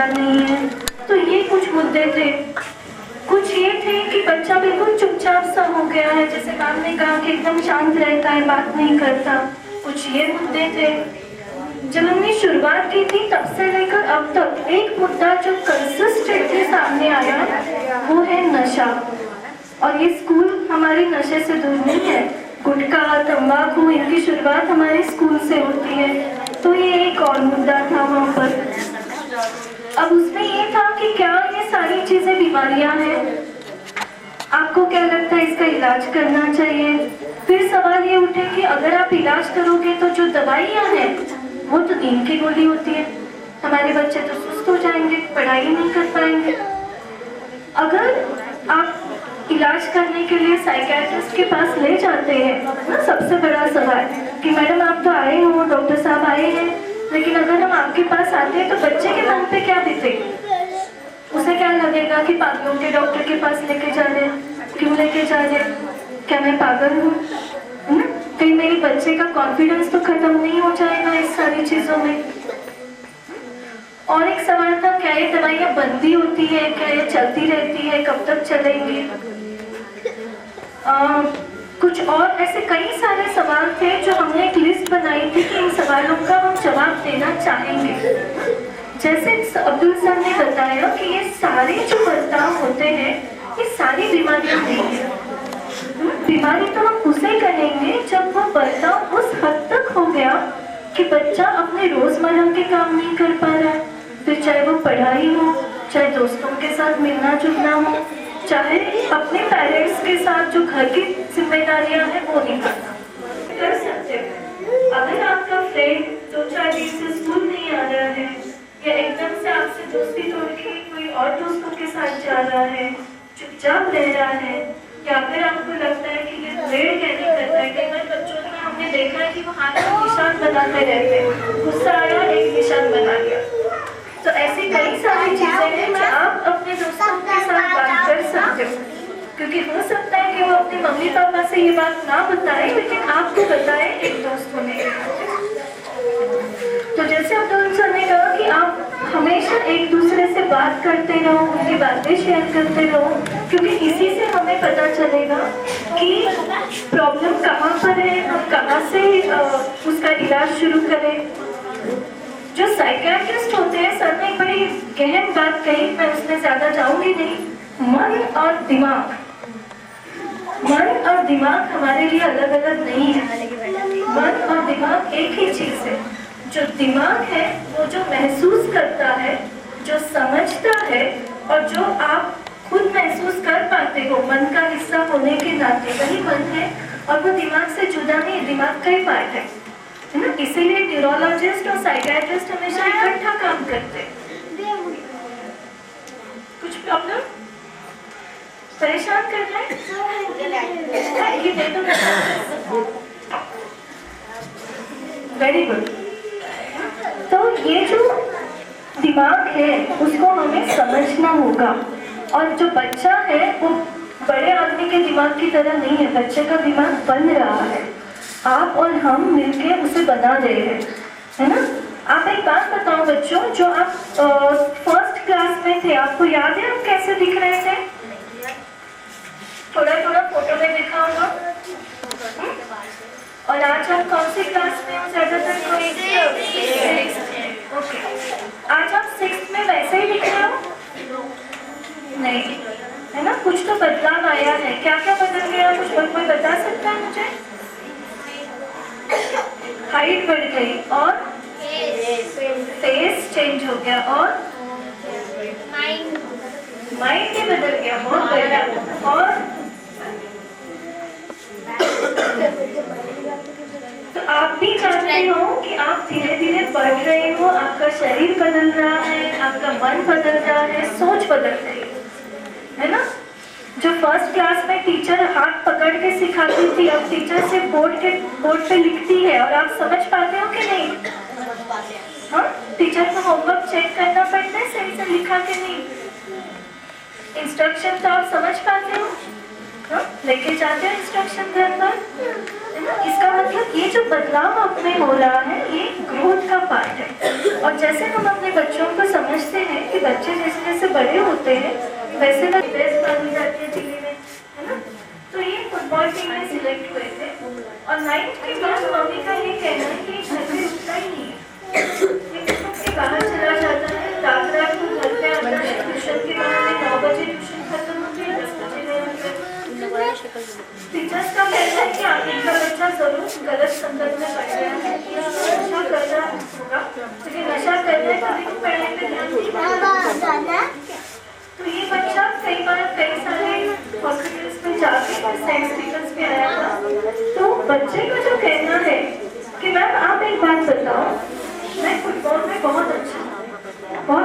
समझदार नहीं है। तो ये कुछ मुद्दे थे। कुछ ये थे कि बच्चा बिल्कुल चुपचाप सा हो गया है, जैसे मैम ने कहा कि एकदम शांत रहता है, बात नहीं करता। कुछ ये मुद्दे थे। जब हमने शुरुआत की थी तब से लेकर अब तक एक मुद्दा जो कंसिस्टेंटली सामने आया वो है नशा। और ये स्कूल हमारे नशे से दूर नहीं है। गुटखा, तंबाकू, इनकी शुरुआत हमारे स्कूल से होती है। तो ये एक और मुद्दा था वहाँ पर। अब उसमें ये था कि क्या ये सारी चीजें बीमारियां हैं, आपको क्या लगता है इसका इलाज करना चाहिए? फिर सवाल ये उठे कि अगर आप इलाज करोगे तो जो दवाइयाँ हैं वो तो नींद की गोली होती है, हमारे बच्चे तो सुस्त हो जाएंगे, पढ़ाई नहीं कर पाएंगे। अगर आप इलाज करने के लिए साइकियाट्रिस्ट के पास ले जाते हैं ना, सबसे बड़ा सवाल कि मैडम आप तो आए हो, डॉक्टर साहब आए हैं, लेकिन अगर हम आपके पास आते हैं तो बच्चे के मन पे क्या बीतेगी? उसे क्या लगेगा कि पागलों के डॉक्टर के पास लेके जा रहे हैं, क्यों लेके जा रहे हैं, क्या मैं पागल हूँ? कहीं मेरे बच्चे का कॉन्फिडेंस तो खत्म नहीं हो जाएगा इस सारी चीजों में। और एक सवाल था, क्या ये दवाइयाँ बंदी होती है, क्या ये चलती रहती है, कब तक चलेंगी? कुछ और ऐसे कई सारे सवाल थे जो हमने एक लिस्ट बनाई थी कि इन सवालों का हम जवाब देना चाहेंगे। जैसे अब्दुल सर ने बताया कि ये सारे जो बर्ताव होते हैं ये सारी बीमारियां नहीं है। बीमारी तो हम उसे कहेंगे जब वो बर्ताव उस हद तक हो गया कि बच्चा अपने रोजमर्रा के काम नहीं कर पा रहा है, फिर चाहे वो पढ़ाई हो, चाहे दोस्तों के साथ मिलना जुलना हो, चाहे अपने पेरेंट्स के साथ जो घर की जिम्मेदारियां हैं वो नहीं कर सकते। अगर आपका फ्रेंड 2-4 दिन से स्कूल नहीं आ रहा है या एकदम से आपसे दोस्ती तोड़ के कोई और दोस्तों के साथ जा रहा है, चुपचाप रह रहा है, या अगर आपको लगता है कि ये रेड कैरी करता है, कई बार बच्चों में हमने देखा है कि वो हाथ में निशान बनाते रहते हैं, गुस्सा आया एक निशान बना लिया। तो ऐसी कई सारी चीजें हैं जो आप अपने दोस्तों के साथ बात कर सकते हो, क्योंकि हो सकता है कि वो अपने मम्मी पापा से ये बात ना बताए लेकिन आपको बताए एक दोस्त होने के नाते। तो जैसे अब्दुल सर ने कहा कि आप हमेशा एक दूसरे से बात करते रहो, उनकी बातें शेयर करते रहो, क्योंकि इसी से हमें पता चलेगा कि प्रॉब्लम कहाँ पर है, हम कहाँ से उसका इलाज शुरू करें। जो साइकियाट्रिस्ट होते हैं, सर ने एक बड़ी गहन बात कही, मैं उसमें ज्यादा जाऊंगी नहीं। मन और दिमाग हमारे लिए अलग अलग नहीं है। मन और दिमाग एक ही चीज है। जो दिमाग है वो जो महसूस करता है, जो समझता है और जो आप खुद महसूस कर पाते हो मन का हिस्सा होने के नाते, वही मन है और वो दिमाग से जुदा नहीं, दिमाग का ही पार्ट है ना। इसीलिए न्यूरोलॉजिस्ट और साइकियाट्रिस्ट हमेशा इकट्ठा काम करते हैं। कुछ प्रॉब्लम परेशान कर रहा है? ये दे दो। Very good. तो ये जो दिमाग है उसको हमें समझना होगा, और जो बच्चा है वो बड़े आदमी के दिमाग की तरह नहीं है, बच्चे का दिमाग बन रहा है, आप और हम मिलके उसे बना रहे हैं, है ना। आप एक बात बताओ बच्चों, जो आप फर्स्ट क्लास में थे, आपको याद है आप कैसे दिख रहे थे? थोड़ा थोड़ा फोटो में दिखा होगा। और आज आप कौन सी क्लास में हो? ज्यादातर कोई ओके, आज आप 6th में वैसे ही दिख रहे हो? नहीं, है ना। कुछ तो बदलाव आया है। क्या क्या बदल गया? कुछ कोई बता सकता है मुझे? हाइट बढ़ गई और फेस चेंज हो गया और माइंड भी बदल गया, बहुत बढ़िया। और तो आप भी जानते हो कि आप धीरे धीरे बढ़ रहे हो, आपका शरीर बदल रहा है, आपका मन बदल रहा है, सोच बदल रही है ना। जो फर्स्ट क्लास में टीचर हाथ पकड़ के सिखाती थी, अब टीचर से बोर्ड पे लिखती है, और आप समझ पाते हो कि नहीं? हाँ, टीचर को होमवर्क चेक करना पड़ता है सही से लिखा के नहीं। इंस्ट्रक्शन तो आप समझ पाते हो, लेके जाते हैं इंस्ट्रक्शन घर पर, है ना। इसका मतलब ये जो बदलाव आप में हो रहा है ये ग्रोथ का पार्ट है। और जैसे हम अपने बच्चों को समझते हैं कि बच्चे जैसे जैसे बड़े होते हैं वैसे वह बेस्ट बन जाती है टीवी में, है ना। तो ये फुटबॉल टीम में सिलेक्ट हुए थे और 9th के बाद मम्मी का ये कहना है कि घर पे उठता ही नहीं है, ये बाहर चला जाता है, रात रात को घर पे आता है, ट्यूशन के बहाने 9 बजे ट्यूशन खत्म होती है, 10 बजे गए होते हैं। टीचर्स का कहना है कि आपका बच्चा जरूर गलत संगत में पड़ गया है, नशा कर रहा होगा, क्योंकि नशा करने कभी भी पढ़ाई पे ध्यान नहीं देता। तो ये बच्चा कई बार कई सारे हॉस्पिटल्स में जाके सेंस टीचर्स पे आया था। तो बच्चे का जो कहना है कि मैम आप एक बात बताओ, मैं फुटबॉल में बहुत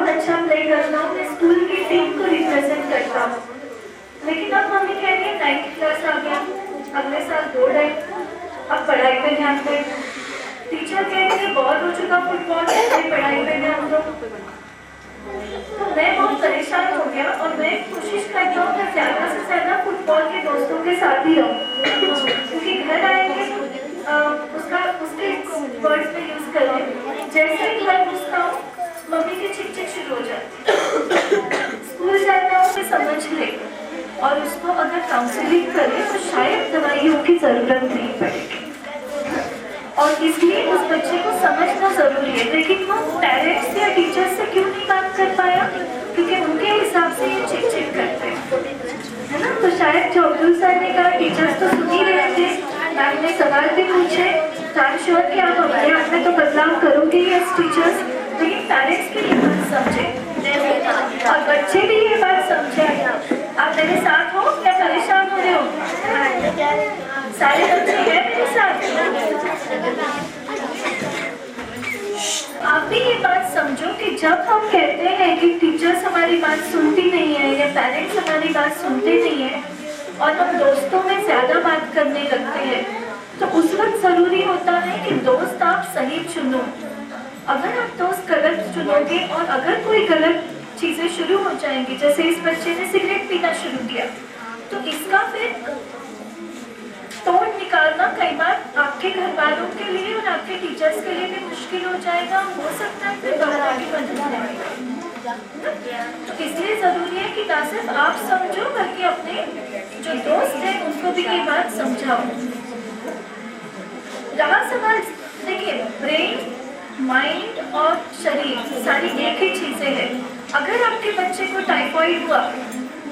अच्छा प्ले करता हूँ, मैं स्कूल की टीम को रिप्रेजेंट करता हूँ, लेकिन अब मम्मी कह रही है 9th क्लास आ गया, अगले साल बोर्ड है, अब पढ़ाई पे ध्यान दे। टीचर कह रही है बहुत हो चुका फुटबॉल, पढ़ाई पे ध्यान दो। तो मैं बहुत परेशान हो गया और मैं कोशिश करता हूँ कि ज़्यादा से ज़्यादा फुटबॉल के दोस्तों के साथ ही रहूँ, क्योंकि घर आएंगे उसके वर्ड्स में यूज़ करें, जैसे ही घर घुसता हूँ मम्मी की चिक चिक शुरू हो जाती है। स्कूल जाता हूँ उसे समझ ले और उसको अगर काउंसलिंग करें तो शायद दवाइयों की ज़रूरत नहीं पड़ेगी, और इसलिए उस बच्चे को समझना जरूरी है। लेकिन वो पेरेंट्स या टीचर्स से क्यों नहीं बात कर पाया, क्योंकि उनके हिसाब से ये चिक चिक करते हैं, है ना। तो शायद जो अब्दुल सर ने कहा टीचर्स तो सुन ही रहे थे, मैम ने सवाल भी पूछे, आई एम श्योर कि आप हमारे आप में तो बदलाव करोगे यस टीचर्स, लेकिन पेरेंट्स भी ये बात समझे और बच्चे भी ये बात समझे। आप मेरे साथ हो क्या परेशान हो रहे हो? सारे बच्चे हैं मेरे साथ। आप भी ये बात समझो कि जब हम कहते हैं कि टीचर्स हमारी बात सुनती नहीं है या पेरेंट्स हमारी बात सुनते नहीं है और हम दोस्तों में ज्यादा बात करने लगते हैं, तो उस वक्त जरूरी होता है कि दोस्त आप सही चुनो। अगर आप दोस्त गलत चुनोगे और अगर कोई गलत चीजें शुरू हो जाएंगी, जैसे इस बच्चे ने सिगरेट पीना शुरू किया, तो इसका फिर तोड़ निकालना कई बार आपके घर वालों के लिए और आपके टीचर्स के लिए भी मुश्किल हो जाएगा, हो सकता है फिर बाहर आगे मदद नहीं। तो इसलिए जरूरी है कि ना सिर्फ आप समझो बल्कि अपने जो दोस्त हैं उनको भी ये बात समझाओ। रहा सवाल, देखिए ब्रेन, माइंड और शरीर सारी एक ही चीजें हैं। अगर आपके बच्चे को टाइफाइड हुआ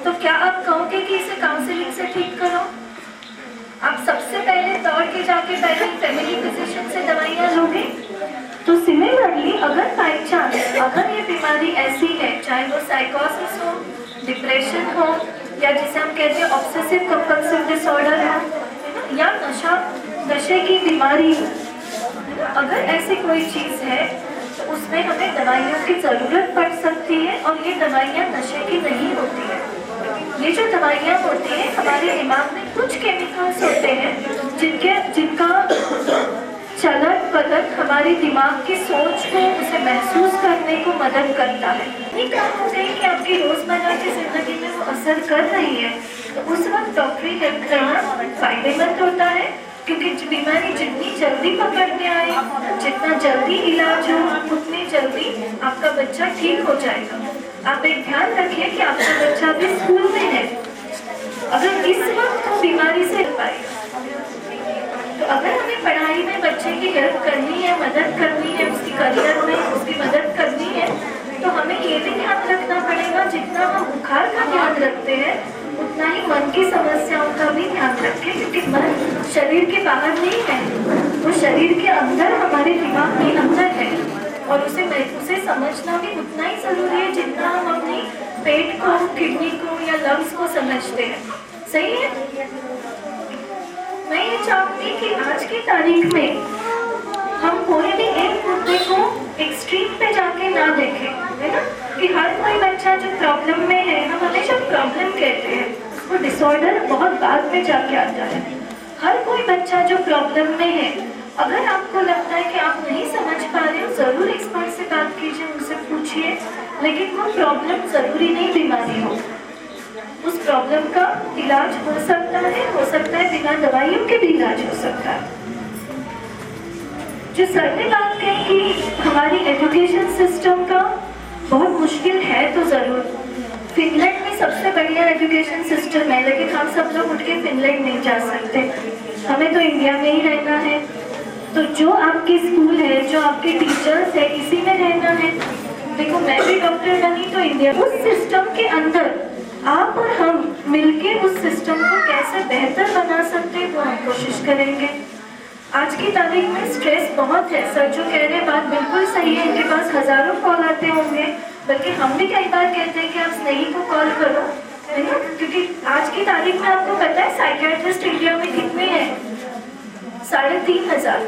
तो क्या आप कहोगे कि इसे काउंसलिंग से ठीक करो? आप सबसे पहले दौड़ के जाके पहले फैमिली फिजिशियन से दवाइयाँ लोगे? तो सिमिलरली अगर बाई चांस अगर ये बीमारी ऐसी है, चाहे वो साइकोसिस हो, डिप्रेशन हो, या जिसे हम कहते हैं ऑब्सेसिव कंपल्सिव डिसऑर्डर हो, या नशे की बीमारी हो, अगर ऐसी कोई चीज़ है तो उसमें हमें दवाइयों की ज़रूरत पड़ सकती है, और ये दवाइयाँ नशे की नहीं होती है। ये जो दवाइयाँ होती हैं हमारे दिमाग में कुछ केमिकल्स होते हैं जिनका चलन पलट हमारे दिमाग की सोच को, उसे महसूस करने को मदद करता है। ये काम होते हैं कि आपकी रोज़मर्रा की ज़िंदगी में वो असर कर रही है, तो उस वक्त डॉक्टरी हेल्प करना फायदेमंद होता है, क्योंकि बीमारी जितनी जल्दी पकड़ में आए, जितना जल्दी इलाज हो, उतनी जल्दी आपका बच्चा ठीक हो जाएगा। आप एक ध्यान रखिए कि आपका बच्चा भी स्कूल में है, अगर इस वक्त वो बीमारी से पाएगा, तो अगर हमें पढ़ाई में बच्चे की हेल्प करनी है, मदद करनी है, उसकी करियर में उसकी मदद करनी है, तो हमें ये भी ध्यान रखना पड़ेगा, जितना हम बुखार का ध्यान रखते हैं उतना ही मन की समस्याओं का भी ध्यान रखें, क्योंकि मन शरीर के बाहर नहीं है, वो शरीर के अंदर, हमारे दिमाग के अंदर है, और उसे समझना भी उतना ही जरूरी है जितना हम अपनी पेट को, किडनी को या लंग्स को समझते हैं। सही है? मैं ये चाहूँगी कि आज की तारीख में हम कोई भी एक मुद्दे को एक्सट्रीम पे जाके ना देखें, है ना, कि हर कोई बच्चा जो प्रॉब्लम में है, हम हमेशा प्रॉब्लम कहते हैं, वो डिसऑर्डर बहुत बाद में जाके आता है। हर कोई बच्चा जो प्रॉब्लम में है, अगर आपको लगता है कि आप नहीं समझ पा रहे हो, जरूर एक्सपर्ट से बात कीजिए, उनसे पूछिए, लेकिन वो प्रॉब्लम जरूरी नहीं बीमारी हो। उस प्रॉब्लम का इलाज हो सकता है बिना दवाइयों के भी इलाज हो सकता है। जो सर ने बात कही कि हमारी एजुकेशन सिस्टम का बहुत मुश्किल है तो ज़रूर। फिनलैंड में सबसे बढ़िया एजुकेशन सिस्टम है, लेकिन हम सब लोग उठ के फिनलैंड नहीं जा सकते, हमें तो इंडिया में ही रहना है। तो जो आपके स्कूल है, जो आपके टीचर्स है, इसी में रहना है। देखो मैं भी डॉक्टर बनी तो इंडिया, उस सिस्टम के अंदर आप और हम मिलके उस सिस्टम को कैसे बेहतर बना सकते हैं वो हम कोशिश करेंगे। आज की तारीख में स्ट्रेस बहुत है, सर जो कह रहे हैं बात बिल्कुल सही है, इनके पास हजारों कॉल आते होंगे, बल्कि हम भी कई बार कहते हैं कि आप स्नेही को कॉल करो, है ना? क्योंकि आज की तारीख में आपको पता है साइकियाट्रिस्ट इंडिया में कितने हैं? 3,500।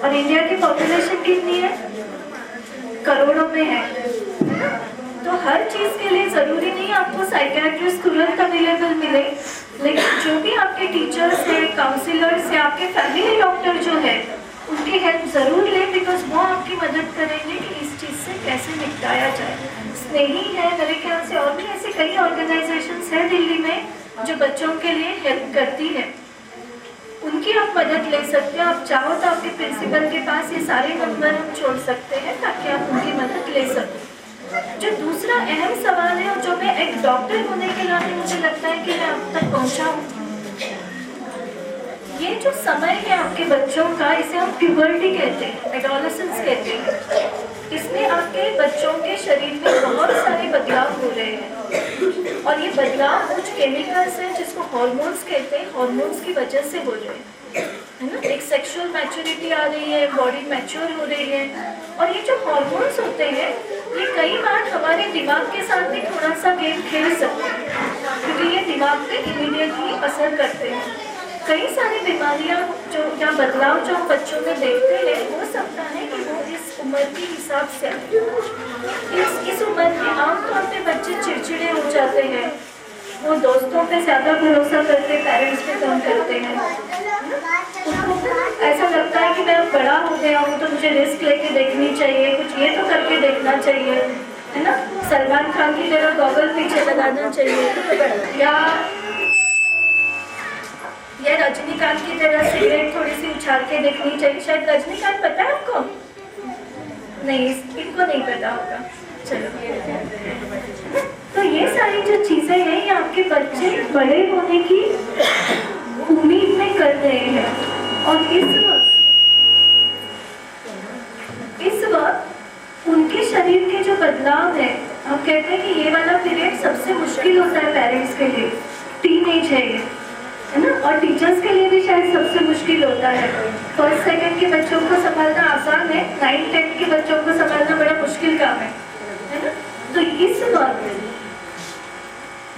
और इंडिया की पॉपुलेशन कितनी है? करोड़ों में है। तो हर चीज के लिए जरूरी नहीं आपको साइकियाट्रिस्ट तुरंत अवेलेबल मिले, लेकिन जो भी आपके टीचर्स हैं, काउंसलर्स हैं, आपके फैमिली डॉक्टर जो है, उनकी हेल्प जरूर लें, बिकॉज वो आपकी मदद करेंगे कि इस चीज से कैसे निपटाया जाए। स्नेही है, मेरे ख्याल से और भी ऐसे कई ऑर्गेनाइजेशंस हैं दिल्ली में जो बच्चों के लिए हेल्प करती है, उनकी आप मदद ले सकते हैं। आप चाहो तो आपके प्रिंसिपल के पास ये सारे नंबर हम छोड़ सकते हैं ताकि आप उनकी मदद ले सकें। जो दूसरा अहम सवाल है और जो मैं एक डॉक्टर होने के नाते मुझे लगता है कि मैं आप तक पहुंचाऊं, ये जो समय है आपके बच्चों का, इसे हम प्यूबर्टी कहते हैं, एडोलेसेंस कहते हैं। इसमें आपके बच्चों के शरीर में बहुत सारे बदलाव हो रहे हैं और ये बदलाव कुछ केमिकल्स हैं जिसको हार्मोन्स कहते हैं, हार्मोन्स की वजह से हो रहे हैं, है ना? एक सेक्सुअल मैच्योरिटी आ रही है, बॉडी मैच्योर हो रही है, और ये जो हार्मोन्स होते हैं ये कई बार हमारे दिमाग के साथ भी थोड़ा सा गेम खेल सकते हैं, क्योंकि ये दिमाग पे इमीडिएटली असर करते हैं। कई सारी बीमारियां जो या बदलाव जो हम बच्चों में देखते हैं, हो सकता है कि वो इस उम्र के हिसाब से आए। इस उम्र में आमतौर पे बच्चे चिड़चिड़े हो जाते हैं, वो दोस्तों पे ज़्यादा भरोसा करते, पेरेंट्स पे कम करते हैं। ऐसा लगता है कि मैं अब बड़ा हो गया हूँ तो मुझे रिस्क लेके देखनी चाहिए, कुछ ये तो करके देखना चाहिए, है ना? सलमान खान की तरह गॉगल पीछे लगाना चाहिए, या रजनीकांत की तरह सिगरेट थोड़ी सी उछाल के देखनी चाहिए। शायद रजनीकांत पता है आपको? नहीं, इनको नहीं पता होगा। चलो, तो ये सारी जो चीजें हैं ये आपके बच्चे बड़े होने की उम्मीद में कर रहे हैं, और इस वक्त उनके शरीर के जो बदलाव है, हम कहते हैं कि ये वाला पीरियड सबसे मुश्किल होता है पेरेंट्स के लिए, टीनेज है ये, है ना? और टीचर्स के लिए भी शायद सबसे मुश्किल होता है। फर्स्ट सेकंड के बच्चों को संभालना आसान है, 9th-10th के बच्चों को संभालना बड़ा मुश्किल काम है ना? तो इस वक्त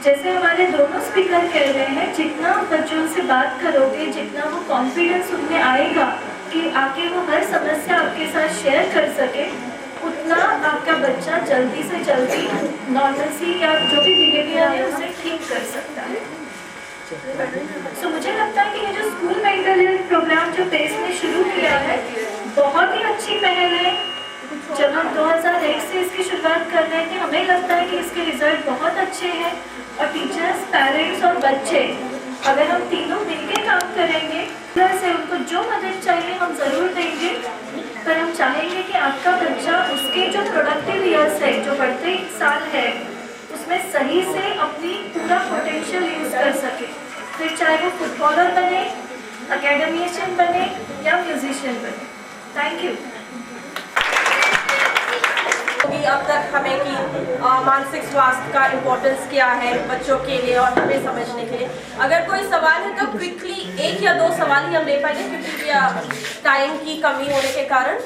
जैसे हमारे दोनों स्पीकर कह रहे हैं, जितना बच्चों से बात करोगे, जितना वो कॉन्फिडेंस उनमें आएगा कि आके वो हर समस्या आपके साथ शेयर कर सके, उतना आपका बच्चा जल्दी से जल्दी नॉर्मलसी या जो भी बिहेवियर है उसे ठीक कर सकता है। तो मुझे लगता है कि ये जो स्कूल मेंटल हेल्थ प्रोग्राम जो पेस ने शुरू किया है, बहुत ही अच्छी पहल है। जब हम 2001 से इसकी शुरुआत कर रहे थे, हमें लगता है कि इसके रिजल्ट बहुत अच्छे हैं, और टीचर्स, पेरेंट्स और बच्चे अगर हम तीनों मिलकर काम करेंगे, से उनको जो मदद चाहिए हम ज़रूर देंगे। पर हम चाहेंगे कि आपका बच्चा उसके जो प्रोडक्टिव ईयर्स है, जो बढ़ते साल है, उसमें सही से अपनी पूरा पोटेंशियल यूज़ कर सके, फिर चाहे वो फुटबॉलर बने, एकेडमिशियन बने या म्यूजिशियन बने। Thank you. अब तक हमें कि मानसिक स्वास्थ्य का इम्पोर्टेंस क्या है बच्चों के लिए और हमें समझने के लिए। अगर कोई सवाल है तो क्विकली 1 या 2 सवाल ही हम ले पाएंगे, क्योंकि टाइम की कमी होने के कारण।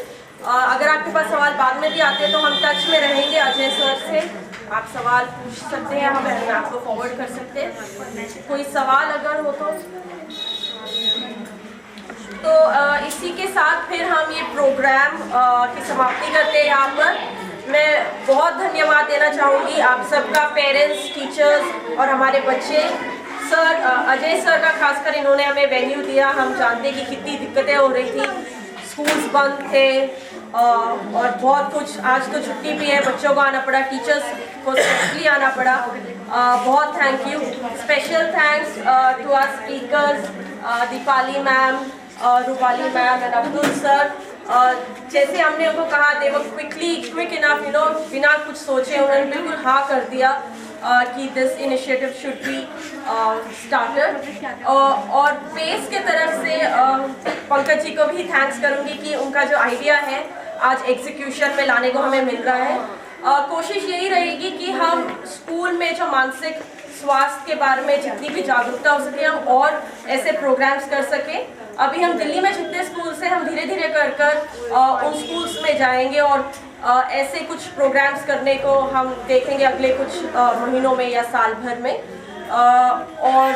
अगर आपके पास सवाल बाद में भी आते हैं तो हम टच में रहेंगे अजय सर से, आप सवाल पूछ सकते हैं, हम आपको फॉरवर्ड कर सकते हैं। कोई सवाल अगर हो तो इसी के साथ फिर हम ये प्रोग्राम की समाप्ति करते हैं। यहाँ पर मैं बहुत धन्यवाद देना चाहूँगी आप सबका, पेरेंट्स, टीचर्स और हमारे बच्चे। सर, अजय सर का खासकर, इन्होंने हमें वेन्यू दिया। हम जानते कि कितनी दिक्कतें हो रही थी, स्कूल्स बंद थे और बहुत कुछ। आज तो छुट्टी भी है, बच्चों को आना पड़ा, टीचर्स को स्पेशली आना पड़ा। बहुत thank you, special thanks to our speakers, Deepali ma'am, Rupali ma'am and Abdul sir जैसे हमने उनको कहा दे वो क्विक इनफ बिना कुछ सोचे उन्होंने बिल्कुल हाँ कर दिया कि this initiative should be started. और पेस के तरफ से पंकज जी को भी थैंक्स करूँगी कि उनका जो आइडिया है आज एग्जीक्यूशन में लाने को हमें मिल रहा है। कोशिश यही रहेगी कि हम स्कूल में जो मानसिक स्वास्थ्य के बारे में जितनी भी जागरूकता हो सके हम और ऐसे प्रोग्राम्स कर सकें। अभी हम दिल्ली में जितने स्कूल से हम धीरे धीरे कर उन स्कूल्स में जाएंगे और ऐसे कुछ प्रोग्राम्स करने को हम देखेंगे अगले कुछ महीनों में या साल भर में। और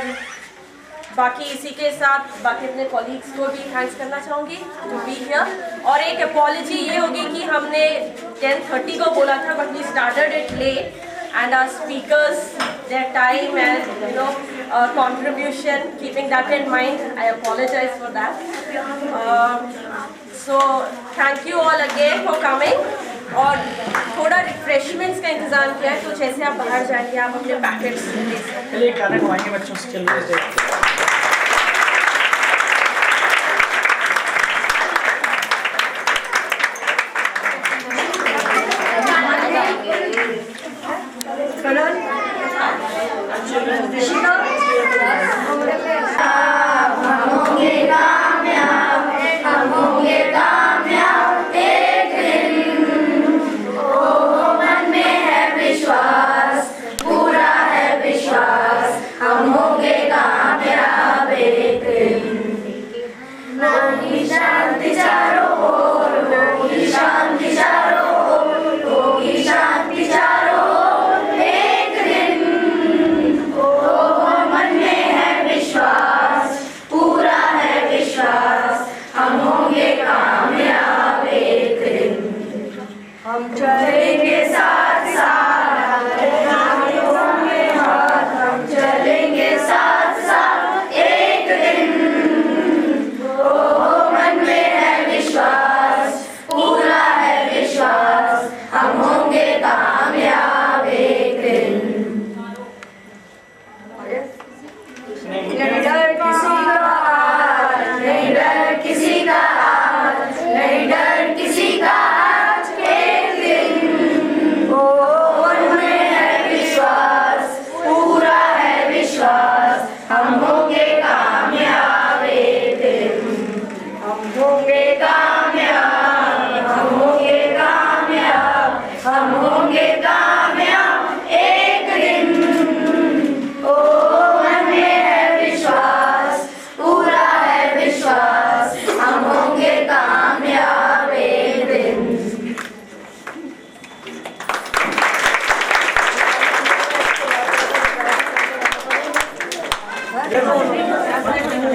बाकी इसी के साथ बाकी अपने कॉलीग्स को भी थैंक्स करना चाहूँगी टू बी हियर। और एक अपॉलॉजी ये होगी कि हमने 10:30 को बोला था but we started it late and our speakers, their time and contribution, keeping that in mind, I apologize for that. So thank you all again for coming. और थोड़ा रिफ्रेशमेंट्स का इंतजाम किया है तो जैसे आप बाहर जाएंगे आप अपने पैकेट्स ले सकते हैं। चलिए गाना गवाएंगे बच्चों से, चलिए।